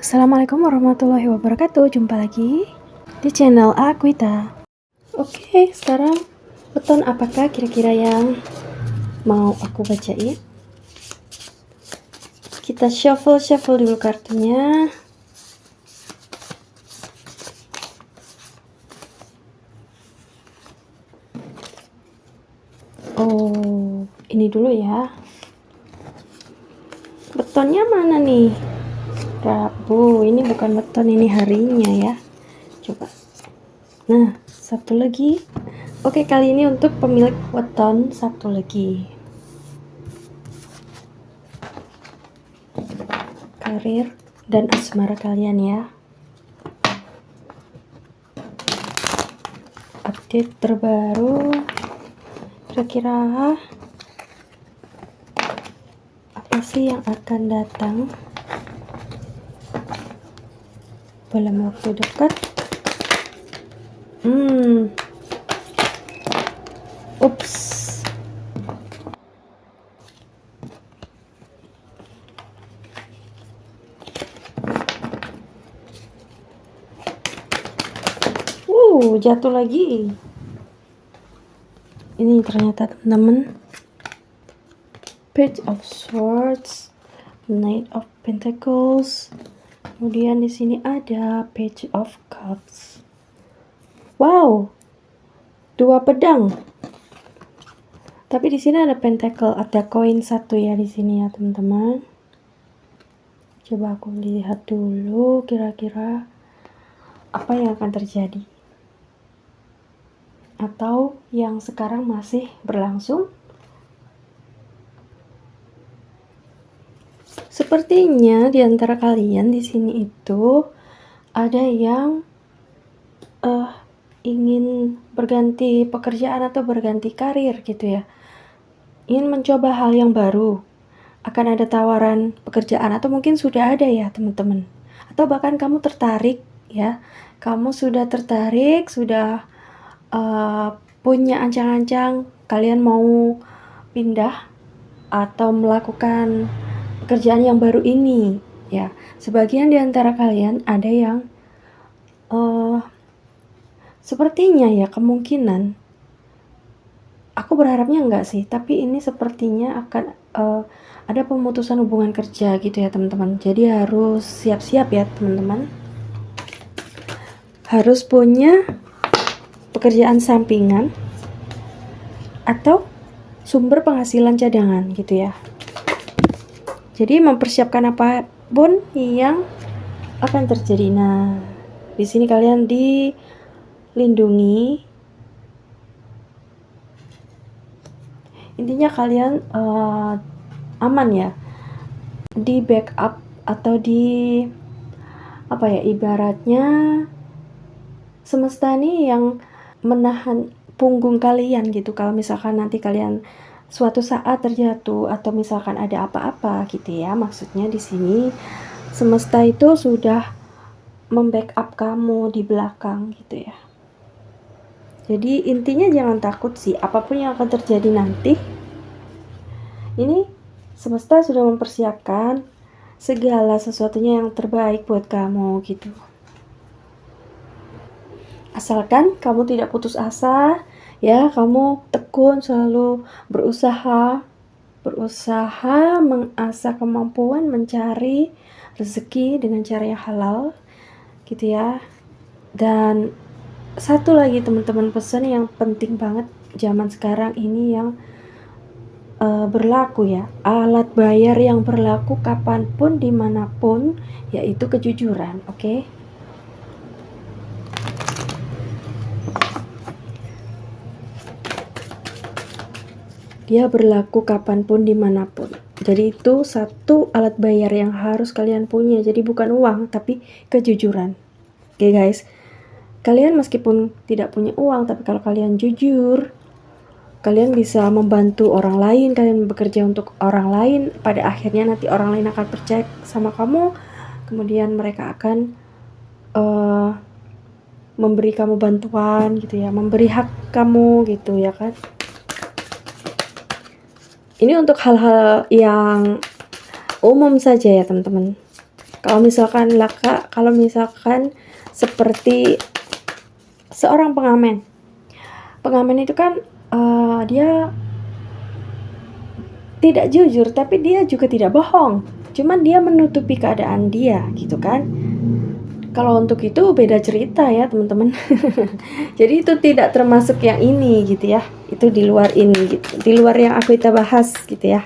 Assalamualaikum warahmatullahi wabarakatuh. Jumpa lagi di channel Aquita. Oke, sekarang beton apakah kira-kira yang mau aku bacain? Kita shuffle dulu kartunya. Oh, ini dulu ya. Betonnya mana nih? Rabu, ini bukan beton, ini harinya ya. Coba. Nah, satu lagi. Oke, kali ini untuk pemilik weton satu lagi. Karir dan asmara kalian ya. Update terbaru. Kira-kira apa sih yang akan datang dalam waktu dekat? Ups. Jatuh lagi. Ini ternyata teman-teman, Page of Swords, Knight of Pentacles, kemudian di sini ada Page of Cups. Wow, 2 pedang. Tapi di sini ada pentacle, ada koin 1 ya di sini ya teman-teman. Coba aku lihat dulu kira-kira apa yang akan terjadi. Atau yang sekarang masih berlangsung. Sepertinya di antara kalian di sini itu ada yang ingin berganti pekerjaan atau berganti karir gitu ya. Ingin mencoba hal yang baru. Akan ada tawaran pekerjaan atau mungkin sudah ada ya teman-teman. Atau bahkan kamu tertarik ya. Kamu sudah tertarik, sudah punya ancang-ancang kalian mau pindah atau melakukan pekerjaan yang baru ini ya. Sebagian di antara kalian ada yang sepertinya ya, kemungkinan, aku berharapnya enggak sih, tapi ini sepertinya akan ada pemutusan hubungan kerja gitu ya teman-teman. Jadi harus siap-siap ya teman-teman, harus punya pekerjaan sampingan atau sumber penghasilan cadangan gitu ya. Jadi mempersiapkan apapun yang akan terjadi. Nah, di sini kalian dilindungi. Intinya kalian aman ya, di backup atau di apa ya, ibaratnya semesta nih yang menahan punggung kalian gitu. Kalau misalkan nanti kalian suatu saat terjatuh atau misalkan ada apa-apa gitu ya, maksudnya di sini semesta itu sudah membackup kamu di belakang gitu ya. Jadi intinya jangan takut sih, apapun yang akan terjadi nanti, ini semesta sudah mempersiapkan segala sesuatunya yang terbaik buat kamu gitu. Asalkan kamu tidak putus asa ya, kamu tekun, selalu berusaha mengasah kemampuan mencari rezeki dengan cara yang halal gitu ya. Dan satu lagi teman-teman, pesan yang penting banget zaman sekarang ini yang berlaku ya, alat bayar yang berlaku kapanpun dimanapun, yaitu kejujuran. Oke? Dia berlaku kapanpun dimanapun. Jadi itu satu alat bayar yang harus kalian punya. Jadi bukan uang, tapi kejujuran. Oke guys, kalian meskipun tidak punya uang, tapi kalau kalian jujur, kalian bisa membantu orang lain, kalian bekerja untuk orang lain, pada akhirnya nanti orang lain akan percaya sama kamu, kemudian mereka akan memberi kamu bantuan gitu ya, memberi hak kamu gitu ya kan. Ini untuk hal-hal yang umum saja ya teman-teman. Kalau misalkan seperti seorang pengamen itu kan dia tidak jujur, tapi dia juga tidak bohong, cuman dia menutupi keadaan dia gitu kan. Kalau untuk itu beda cerita ya teman-teman. Jadi itu tidak termasuk yang ini gitu ya, itu di luar ini gitu, di luar yang kita bahas gitu ya.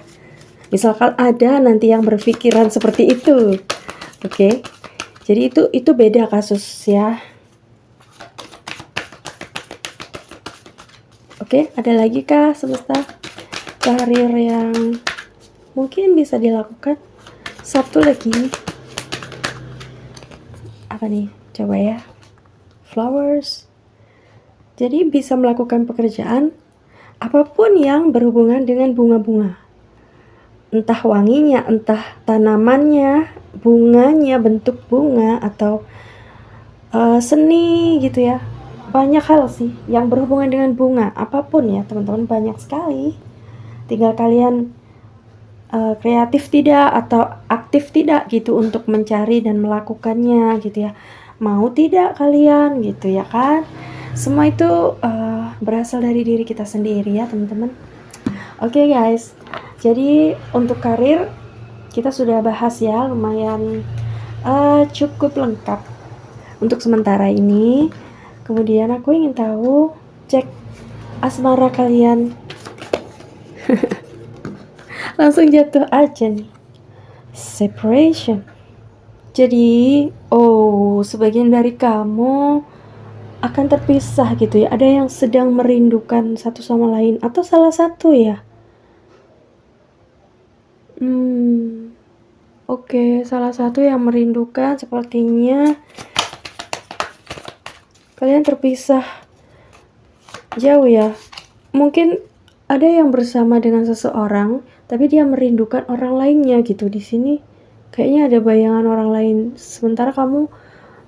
Misalkan ada nanti yang berpikiran seperti itu, oke. Jadi itu beda kasus ya. Oke, ada lagi kah semesta karir yang mungkin bisa dilakukan? Satu lagi, apa nih? Coba ya. Flowers. Jadi bisa melakukan pekerjaan apapun yang berhubungan dengan bunga-bunga. Entah wanginya, entah tanamannya, bunganya, bentuk bunga, atau seni gitu ya. Banyak hal sih yang berhubungan dengan bunga, apapun ya teman-teman, banyak sekali. Tinggal kalian kreatif tidak atau aktif tidak gitu untuk mencari dan melakukannya gitu ya. Mau tidak kalian gitu ya kan. Semua itu berasal dari diri kita sendiri ya teman-teman. Oke guys, jadi untuk karir kita sudah bahas ya, lumayan cukup lengkap untuk sementara ini. Kemudian aku ingin tahu, cek asmara kalian. Langsung jatuh aja nih. Separation. Jadi, sebagian dari kamu akan terpisah gitu ya. Ada yang sedang merindukan satu sama lain atau salah satu ya. Oke, salah satu yang merindukan sepertinya kalian terpisah jauh ya. Mungkin ada yang bersama dengan seseorang, tapi dia merindukan orang lainnya gitu. Di sini kayaknya ada bayangan orang lain. Sementara kamu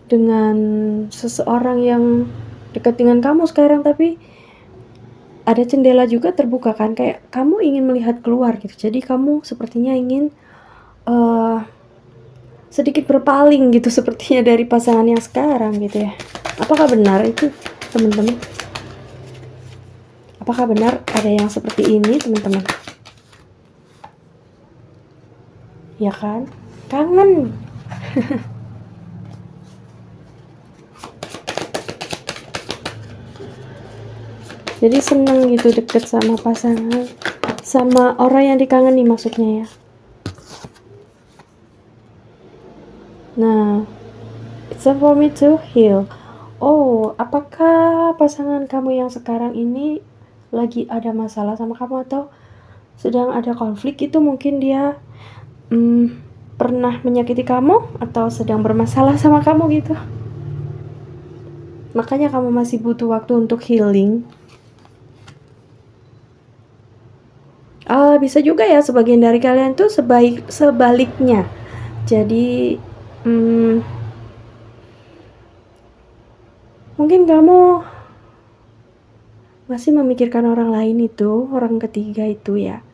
dengan seseorang yang dekat dengan kamu sekarang, tapi ada jendela juga terbuka kan, kayak kamu ingin melihat keluar gitu. Jadi kamu sepertinya ingin sedikit berpaling gitu sepertinya dari pasangan yang sekarang gitu ya. Apakah benar itu teman-teman? Apakah benar ada yang seperti ini teman-teman? Ya kan? Kangen. Jadi seneng gitu deket sama pasangan, sama orang yang dikangeni maksudnya ya. Nah, it's time for me to heal. Apakah pasangan kamu yang sekarang ini lagi ada masalah sama kamu atau sedang ada konflik? Itu mungkin dia pernah menyakiti kamu atau sedang bermasalah sama kamu gitu. Makanya kamu masih butuh waktu untuk healing. Bisa juga ya sebagian dari kalian tuh sebaliknya. Jadi mungkin kamu masih memikirkan orang lain itu, orang ketiga itu ya.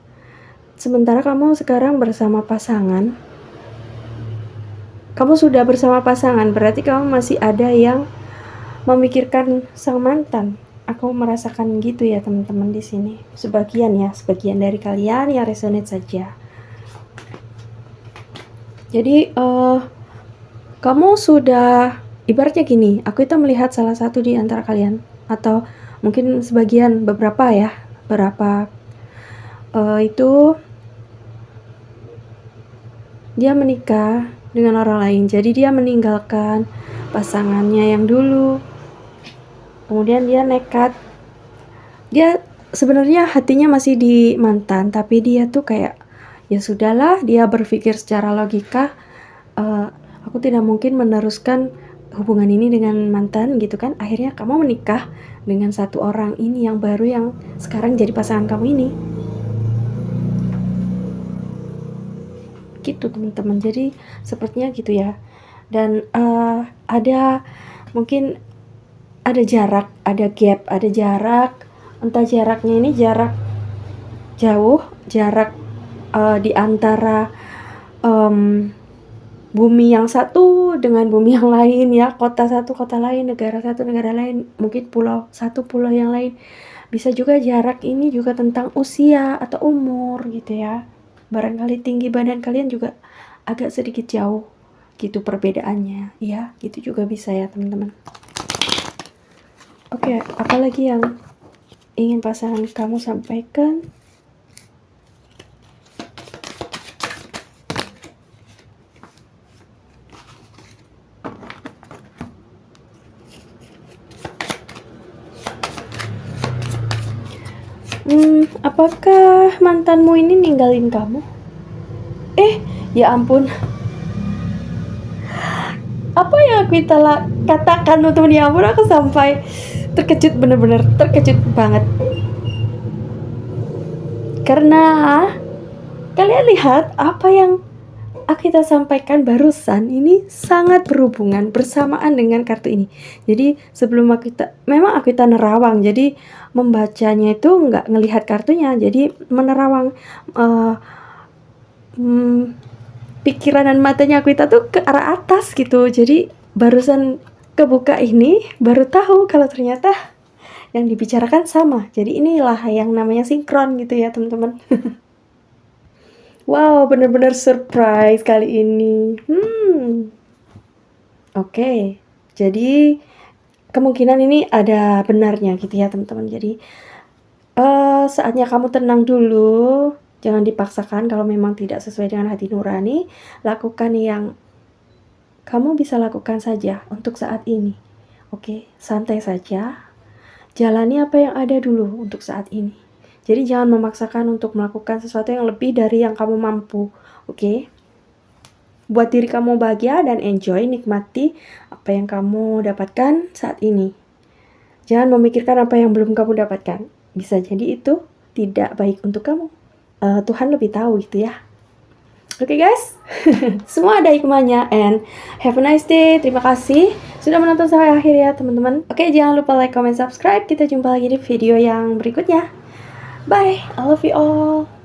Sementara kamu sekarang bersama pasangan. Kamu sudah bersama pasangan, berarti kamu masih ada yang memikirkan sang mantan. Aku merasakan gitu ya teman-teman di sini. Sebagian dari kalian yang resonate saja. Jadi kamu sudah, ibaratnya gini, aku itu melihat salah satu di antara kalian, atau mungkin sebagian, beberapa itu dia menikah dengan orang lain. Jadi dia meninggalkan pasangannya yang dulu. Kemudian dia nekat. Dia sebenarnya hatinya masih di mantan, tapi dia tuh kayak ya sudahlah, dia berpikir secara logika, aku tidak mungkin meneruskan hubungan ini dengan mantan gitu kan. Akhirnya kamu menikah dengan satu orang ini yang baru, yang sekarang jadi pasangan kamu ini. Gitu teman-teman. Jadi sepertinya gitu ya. Dan ada mungkin ada jarak, ada gap, ada jarak. Entah jaraknya ini jarak jauh, jarak di antara bumi yang satu dengan bumi yang lain ya, kota satu kota lain, negara satu negara lain, mungkin pulau satu pulau yang lain. Bisa juga jarak ini juga tentang usia atau umur gitu ya. Barangkali tinggi badan kalian juga agak sedikit jauh gitu perbedaannya ya, gitu juga bisa ya teman-teman. Oke, apalagi yang ingin pasangan kamu sampaikan? Apakah mantanmu ini ninggalin kamu? Ya ampun. Apa yang aku katakan teman-teman, ya ampun, aku sampai terkejut, bener-bener terkejut banget. Karena kalian lihat apa yang kita sampaikan barusan ini sangat berhubungan bersamaan dengan kartu ini. Jadi sebelum memang kita nerawang, jadi membacanya itu nggak ngelihat kartunya, jadi menerawang pikiran dan matanya kita tuh ke arah atas gitu. Jadi barusan kebuka ini baru tahu kalau ternyata yang dibicarakan sama. Jadi inilah yang namanya sinkron gitu ya teman-teman. Wow, bener-bener surprise kali ini. Oke, jadi kemungkinan ini ada benarnya gitu ya teman-teman. Jadi saatnya kamu tenang dulu. Jangan dipaksakan kalau memang tidak sesuai dengan hati nurani. Lakukan yang kamu bisa lakukan saja untuk saat ini. Oke, santai saja. Jalani apa yang ada dulu untuk saat ini. Jadi jangan memaksakan untuk melakukan sesuatu yang lebih dari yang kamu mampu. Oke? Buat diri kamu bahagia dan enjoy, nikmati apa yang kamu dapatkan saat ini. Jangan memikirkan apa yang belum kamu dapatkan. Bisa jadi itu tidak baik untuk kamu. Tuhan lebih tahu itu ya. Oke guys, semua ada hikmahnya, and have a nice day. Terima kasih sudah menonton sampai akhir ya teman-teman. Oke, jangan lupa like, comment, subscribe. Kita jumpa lagi di video yang berikutnya. Bye, I love you all.